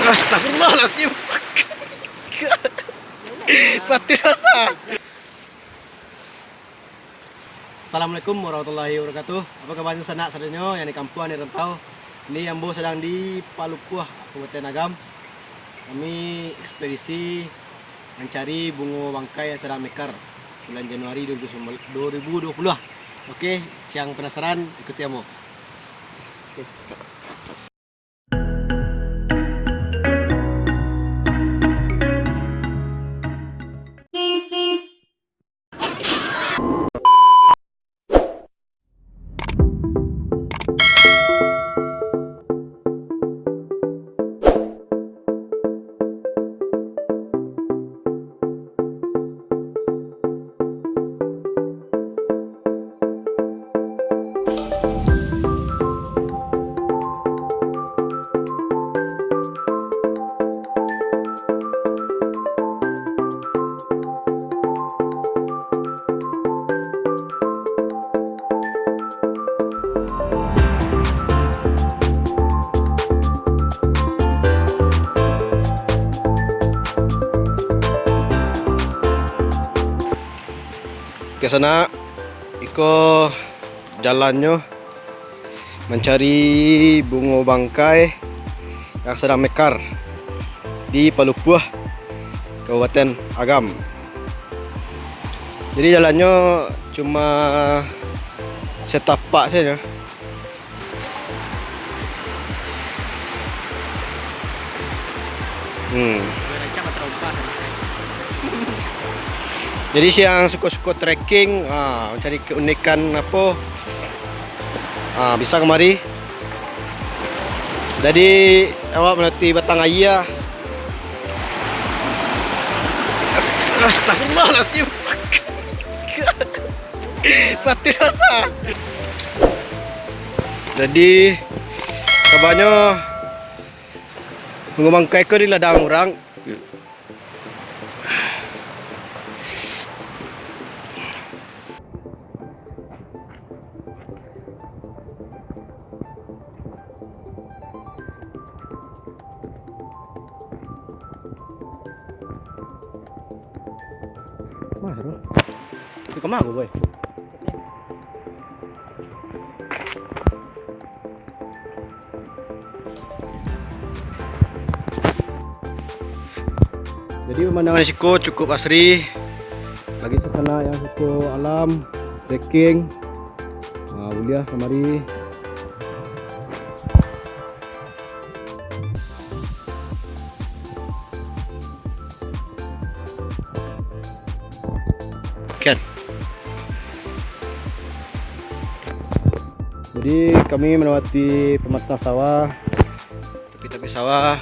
Astagfirullahaladzim. Mati rasa. Assalamualaikum warahmatullahi wabarakatuh. Apa kabarnya sanak saudara yang di kampung di rantau. Ini Ambo sedang di Palupuah, Kabupaten Agam. Kami ekspedisi mencari bunga bangkai yang sedang mekar bulan Januari 2020. Oke, yang penasaran ikuti Ambo. Oke. Ke sana iko jalannya mencari bunga bangkai yang sedang mekar di Palupuah, Kabupaten Agam. Jadi jalannya cuma setapak saja. Jadi siang suka-suka trekking, mencari keunikan apa, bisa kemari. Jadi awak melewati batang ayah. Astagfirullahaladzim. Mati rasa. Jadi kabarnya bunga bangkai ke di ladang orang. Mana? Di kemana boy? Jadi pemandangan risiko cukup asri bagi sana yang suka alam, trekking, boleh kemari. Kan. Jadi kami melewati pematang sawah, tepi-tepi sawah.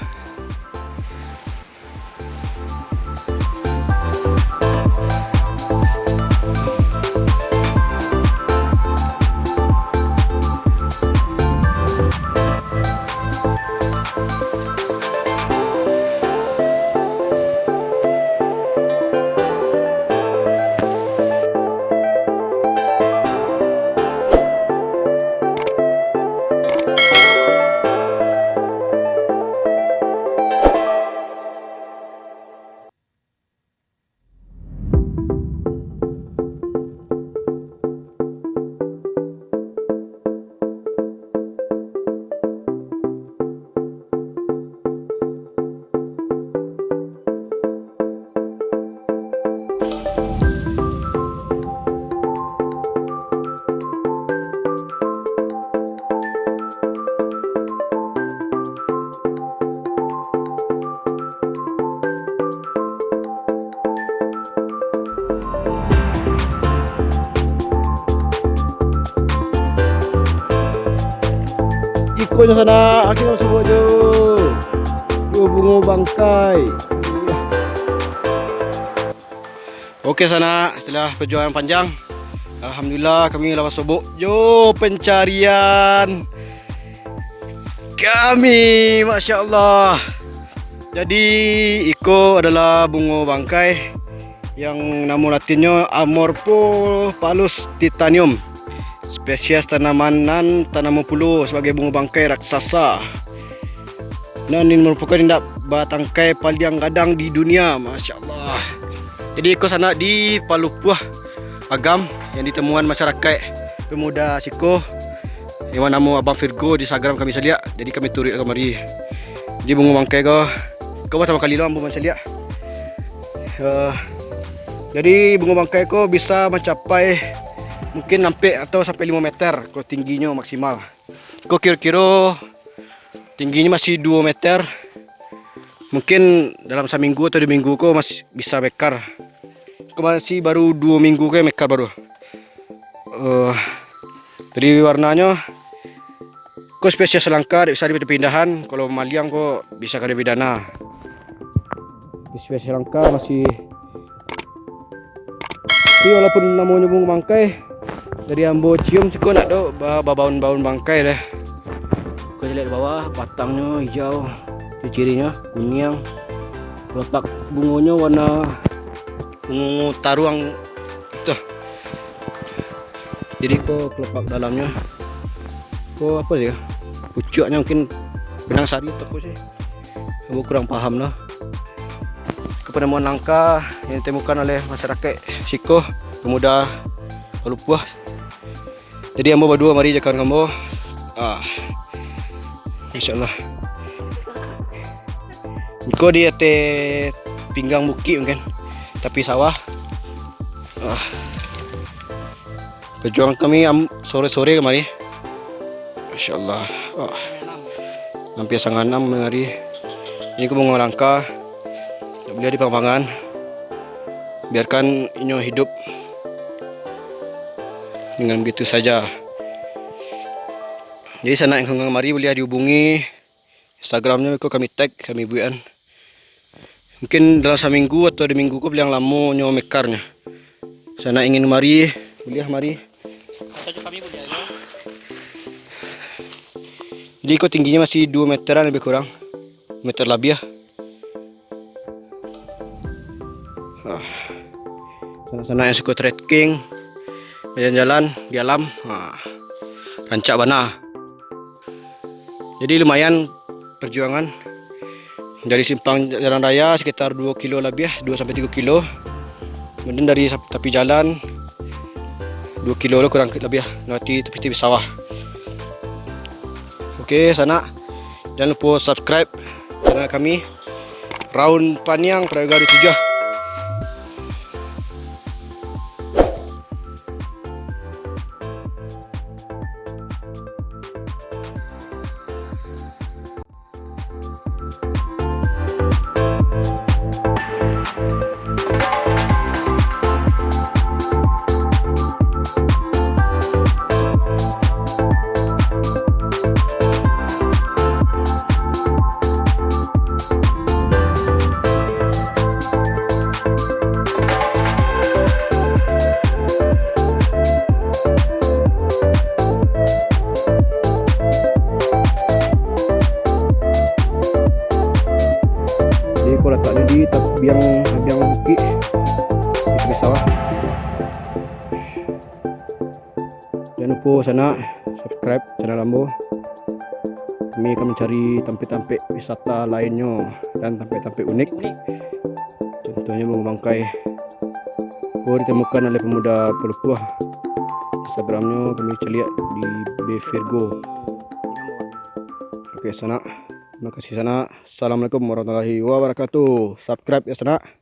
Ikutnya sana, akhirnya semua je. Yo bunga bangkai. Okey sana, setelah perjuangan panjang, alhamdulillah kami lepas subuh. Yo pencarian kami, masya-Allah. Jadi iko adalah bunga bangkai yang nama latinnya Amorphopalus titanium. Spesies tanaman puluh sebagai bunga bangkai raksasa. Dan ini merupakan tindak batangkai paling gadang di dunia, Masya Allah. Jadi ikut sana di Palupuah Agam yang ditemuan masyarakat pemuda Siko yang nama Abang Virgo di Instagram kami seliak. Jadi kami turut kemari. Jadi bunga bangkai kau pertama kali lah ambil seliak. Jadi bunga bangkai kau bisa mencapai mungkin sampai 5 meter kalau tingginya maksimal. Kau kira-kira tingginya masih 2 meter. Mungkin dalam seminggu atau 2 minggu kau masih bisa mekar. Kau masih baru 2 minggu kau mekar baru. Jadi warnanya kau spesies langka bisa dipindahan. Kalau maliang kau bisa kena bidana. Spesies langka masih. Tapi walaupun namanya bunga bangkai, dari ambo cium kau nak do baun-baun bangkai deh. Kau lihat di bawah batangnya hijau, cirinya kuning. Letak bunganya warna ungu taruang tuh. Jadi kau kelopak dalamnya, kau apa sih? Pucuknya mungkin benang sari atau sih? Aku kurang paham lah. Penemuan langka yang ditemukan oleh masyarakat Siko pemuda Palupuah. Jadi ambo berdua mari jakan ambo. Insyaallah. Iko di atas pinggang bukit mungkin. Tapi sawah. Perjuangan kami sore-sore kemari. Insyaallah. Hampir 5:30 hari. Ini aku bunga langka. Beliau di pangpangan. Biarkan inyo hidup dengan begitu saja. Jadi sana yang kemari boleh dihubungi Instagramnya kami tag kami buat. Mungkin dalam seminggu atau 2 minggu kau bilang lama nyo mekarnya. Sana ingin mari boleh mari. Kami boleh aja. Jadi kau tingginya masih 2 meteran lebih kurang. Meter lebih ya. Sana-sana yang suka trekking, jalan-jalan di alam, rancak bana. Jadi lumayan perjuangan dari simpang jalan raya sekitar 2 kilo lebih, 2 sampai 3 kilo. Kemudian dari tepi jalan 2 kilo kurang lebih, nanti tepi-tepi sawah. Oke, sana jangan lupa subscribe channel kami Raun Paniang Prayoga 7. Kau letaknya di biang bukit di tepi sawah. Jangan lupa sana subscribe channel Ambo. Kami akan mencari tempat-tempat wisata lainnya dan tempat-tempat unik. Contohnya bunga bangkai ditemukan oleh pemuda Palupuah. Instagramnya kami celiak di Virgo. Oke sana. Terima kasih sana. Assalamualaikum warahmatullahi wabarakatuh. Subscribe ya sana.